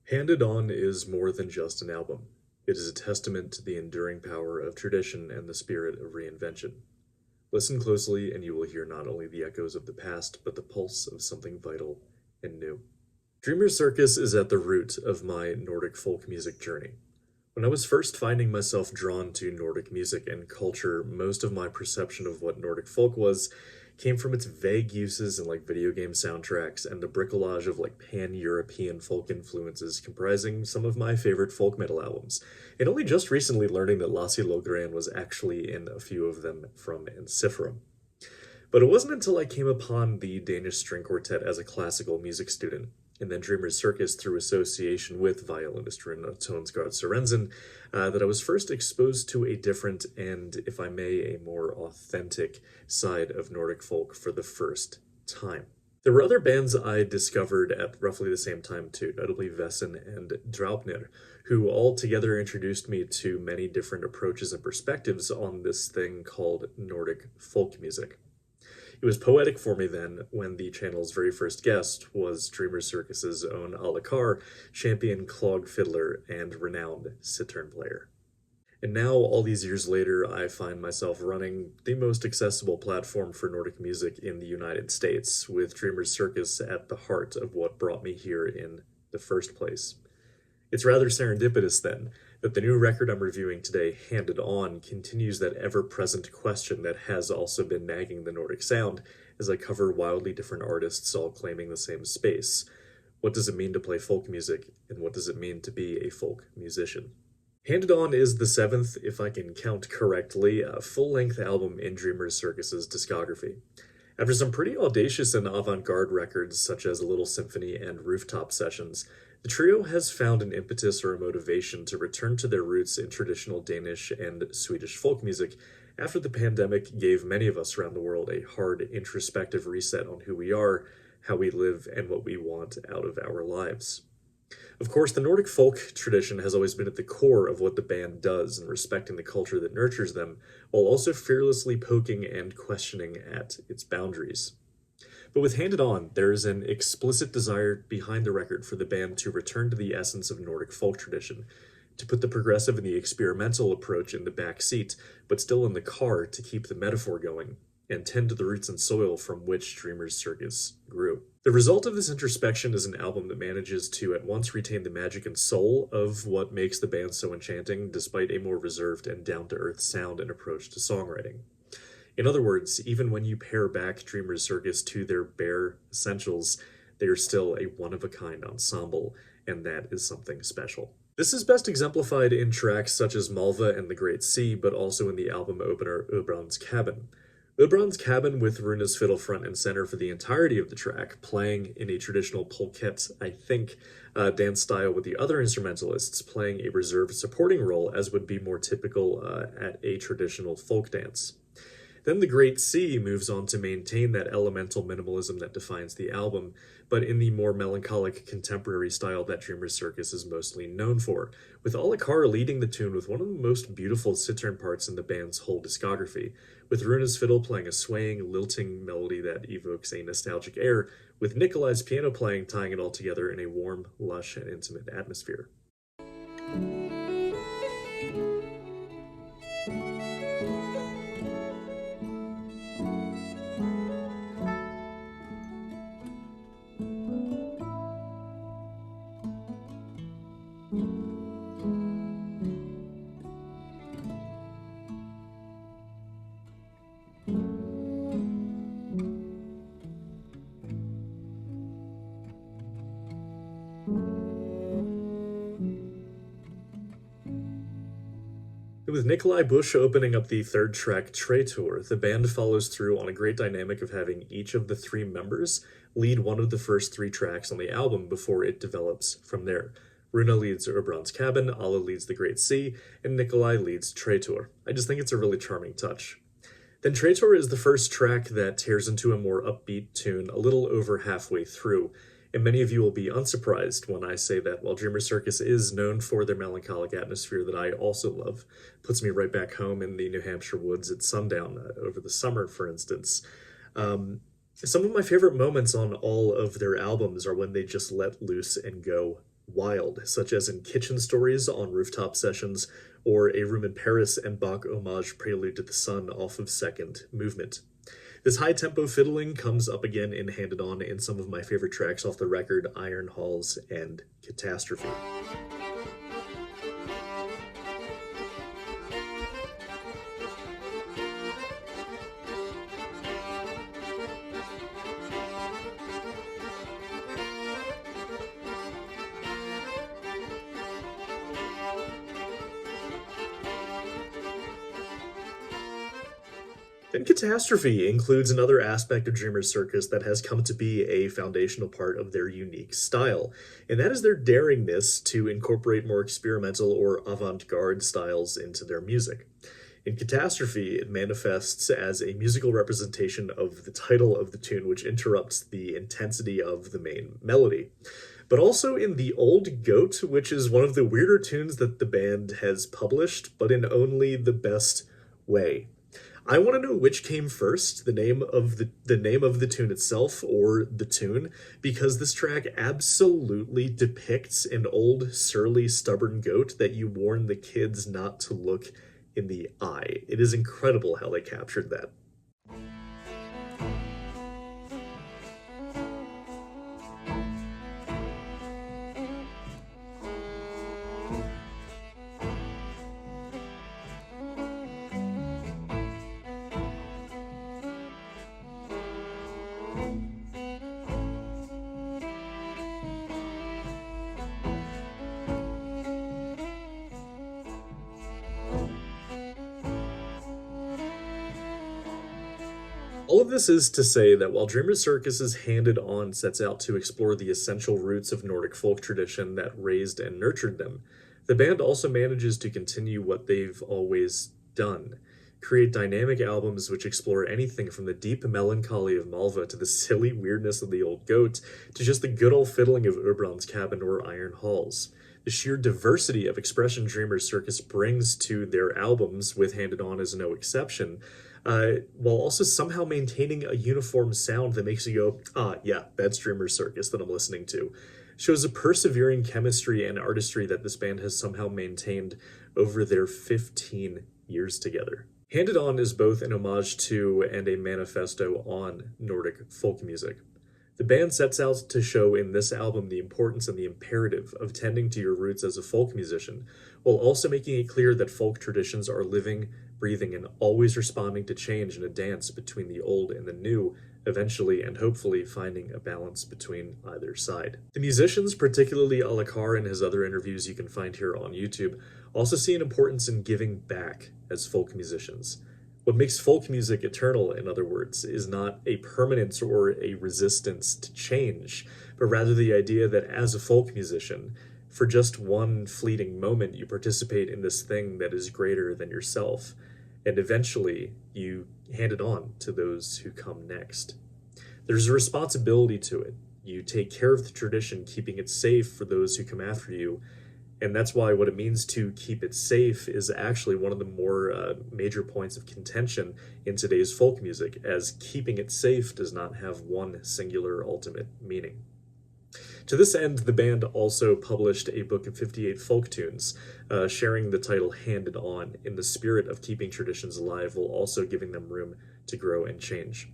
Handed On is more than just an album. It is a testament to the enduring power of tradition and the spirit of reinvention. Listen closely, and you will hear not only the echoes of the past, but the pulse of something vital and new. Dreamers Circus is at the root of my Nordic folk music journey. When I was first finding myself drawn to Nordic music and culture, most of my perception of what Nordic folk was came from its vague uses in video game soundtracks and the bricolage of pan-European folk influences comprising some of my favorite folk metal albums, and only just recently learning that Lassie Logren was actually in a few of them from Ensiferum. But it wasn't until I came upon the Danish string quartet as a classical music student, and then Dreamers Circus through association with violinist Rune Tonsgaard Sorensen, that I was first exposed to a different and, if I may, a more authentic side of Nordic folk for the first time. There were other bands I discovered at roughly the same time too, notably Vessen and Draupnir, who all together introduced me to many different approaches and perspectives on this thing called Nordic folk music. It was poetic for me then when the channel's very first guest was Dreamers Circus's own Alakar, champion clog fiddler and renowned cittern player. And now, all these years later, I find myself running the most accessible platform for Nordic music in the United States, with Dreamers Circus at the heart of what brought me here in the first place. It's rather serendipitous, then, that the new record I'm reviewing today, Handed On, continues that ever-present question that has also been nagging the Nordic sound as I cover wildly different artists all claiming the same space. What does it mean to play folk music, and what does it mean to be a folk musician? Handed On is the seventh, if I can count correctly, full-length album in Dreamers Circus's discography. After some pretty audacious and avant-garde records such as A Little Symphony and Rooftop sessions, the trio has found an impetus or a motivation to return to their roots in traditional Danish and Swedish folk music after the pandemic gave many of us around the world a hard introspective reset on who we are, how we live, and what we want out of our lives. Of course, the Nordic folk tradition has always been at the core of what the band does in respecting the culture that nurtures them, while also fearlessly poking and questioning at its boundaries. But with Handed On, there is an explicit desire behind the record for the band to return to the essence of Nordic folk tradition, to put the progressive and the experimental approach in the back seat, but still in the car to keep the metaphor going, and tend to the roots and soil from which Dreamers Circus grew. The result of this introspection is an album that manages to at once retain the magic and soul of what makes the band so enchanting, despite a more reserved and down-to-earth sound and approach to songwriting. In other words, even when you pare back Dreamers Circus to their bare essentials, they are still a one-of-a-kind ensemble, and that is something special. This is best exemplified in tracks such as Malva and the Great Sea, but also in the album opener Oberon's Cabin. Oberon's Cabin, with Runa's fiddle front and center for the entirety of the track, playing in a traditional polkette, dance style, with the other instrumentalists playing a reserved supporting role as would be more typical at a traditional folk dance. Then The Great Sea moves on to maintain that elemental minimalism that defines the album, but in the more melancholic contemporary style that Dreamers Circus is mostly known for, with Alakar leading the tune with one of the most beautiful cittern parts in the band's whole discography, with Runa's fiddle playing a swaying, lilting melody that evokes a nostalgic air, with Nikolai's piano playing tying it all together in a warm, lush, and intimate atmosphere. With Nikolai Busch opening up the third track, Traitor, the band follows through on a great dynamic of having each of the three members lead one of the first three tracks on the album before it develops from there. Runa leads Oberon's Cabin, Alla leads The Great Sea, and Nikolai leads Traitor. I just think it's a really charming touch. Then Traitor is the first track that tears into a more upbeat tune a little over halfway through, and many of you will be unsurprised when I say that while Dreamers Circus is known for their melancholic atmosphere that I also love, puts me right back home in the New Hampshire woods at sundown over the summer, for instance. Some of my favorite moments on all of their albums are when they just let loose and go wild, such as in Kitchen Stories on Rooftop Sessions, or A Room in Paris and Bach homage Prelude to the Sun off of Second Movement. This high-tempo fiddling comes up again in Handed On in some of my favorite tracks off the record, Iron Halls and Catastrophe. Then Catastrophe includes another aspect of Dreamers Circus that has come to be a foundational part of their unique style, and that is their daringness to incorporate more experimental or avant-garde styles into their music. In Catastrophe, it manifests as a musical representation of the title of the tune, which interrupts the intensity of the main melody. But also in The Old Goat, which is one of the weirder tunes that the band has published, but in only the best way. I want to know which came first, the name of the tune itself or the tune, because this track absolutely depicts an old, surly, stubborn goat that you warn the kids not to look in the eye. It is incredible how they captured that. All of this is to say that while Dreamers Circus's Handed On sets out to explore the essential roots of Nordic folk tradition that raised and nurtured them, the band also manages to continue what they've always done: create dynamic albums which explore anything from the deep melancholy of Malva to the silly weirdness of The Old Goat to just the good old fiddling of Oberon's Cabin or Iron Halls. The sheer diversity of expression Dreamers Circus brings to their albums, with Handed On as no exception, while also somehow maintaining a uniform sound that makes you go, yeah, that's Dreamers Circus that I'm listening to, shows a persevering chemistry and artistry that this band has somehow maintained over their 15 years together. Handed On is both an homage to and a manifesto on Nordic folk music. The band sets out to show in this album the importance and the imperative of tending to your roots as a folk musician, while also making it clear that folk traditions are living, breathing, and always responding to change in a dance between the old and the new, eventually and hopefully finding a balance between either side. The musicians, particularly Alakar in his other interviews you can find here on YouTube, also see an importance in giving back as folk musicians. What makes folk music eternal, in other words, is not a permanence or a resistance to change, but rather the idea that as a folk musician, for just one fleeting moment, you participate in this thing that is greater than yourself, and eventually you hand it on to those who come next. There's a responsibility to it. You take care of the tradition, keeping it safe for those who come after you, and that's why what it means to keep it safe is actually one of the more major points of contention in today's folk music, as keeping it safe does not have one singular ultimate meaning. To this end, the band also published a book of 58 folk tunes, sharing the title Handed On in the spirit of keeping traditions alive while also giving them room to grow and change.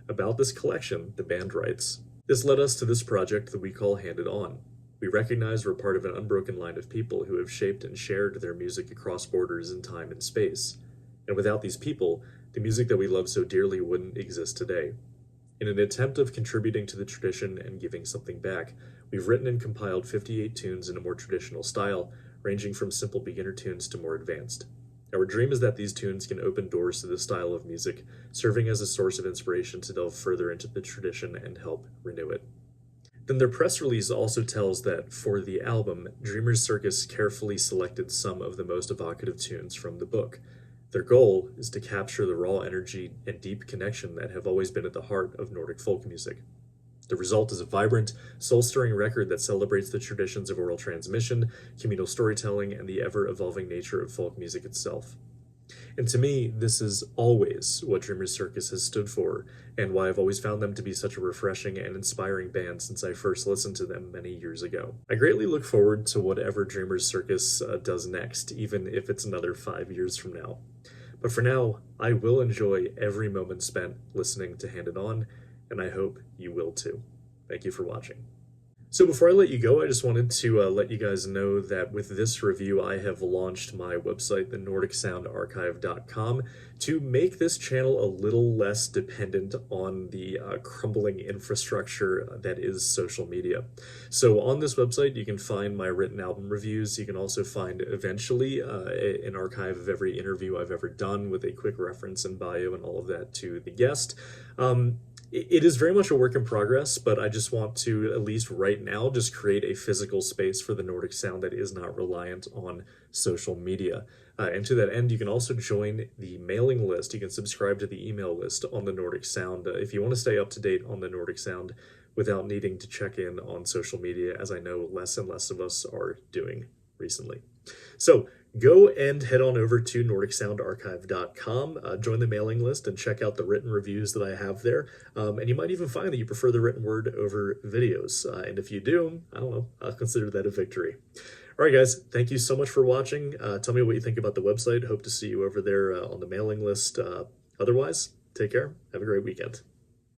About this collection, the band writes, "This led us to this project that we call Handed On. We recognize we're part of an unbroken line of people who have shaped and shared their music across borders in time and space. And without these people, the music that we love so dearly wouldn't exist today. In an attempt of contributing to the tradition and giving something back, we've written and compiled 58 tunes in a more traditional style, ranging from simple beginner tunes to more advanced. Our dream is that these tunes can open doors to this style of music, serving as a source of inspiration to delve further into the tradition and help renew it." Then their press release also tells that, for the album, Dreamers Circus carefully selected some of the most evocative tunes from the book. Their goal is to capture the raw energy and deep connection that have always been at the heart of Nordic folk music. The result is a vibrant, soul-stirring record that celebrates the traditions of oral transmission, communal storytelling, and the ever-evolving nature of folk music itself. And to me, this is always what Dreamers Circus has stood for, and why I've always found them to be such a refreshing and inspiring band since I first listened to them many years ago. I greatly look forward to whatever Dreamers Circus does next, even if it's another 5 years from now. But for now, I will enjoy every moment spent listening to Hand It On, and I hope you will too. Thank you for watching. So before I let you go, I just wanted to let you guys know that with this review, I have launched my website, the NordicSoundArchive.com, to make this channel a little less dependent on the crumbling infrastructure that is social media. So on this website, you can find my written album reviews. You can also find, eventually, an archive of every interview I've ever done with a quick reference and bio and all of that to the guest. It is very much a work in progress, but I just want to, at least right now, just create a physical space for the Nordic sound that is not reliant on social media. And to that end, you can also join the mailing list. You can subscribe to the email list on the Nordic Sound if you want to stay up to date on the Nordic Sound without needing to check in on social media, as I know less and less of us are doing recently. So go and head on over to NordicSoundArchive.com, join the mailing list, and check out the written reviews that I have there. And you might even find that you prefer the written word over videos. And if you do, I don't know, I'll consider that a victory. All right, guys, thank you so much for watching. Tell me what you think about the website. Hope to see you over there on the mailing list. Otherwise, take care. Have a great weekend.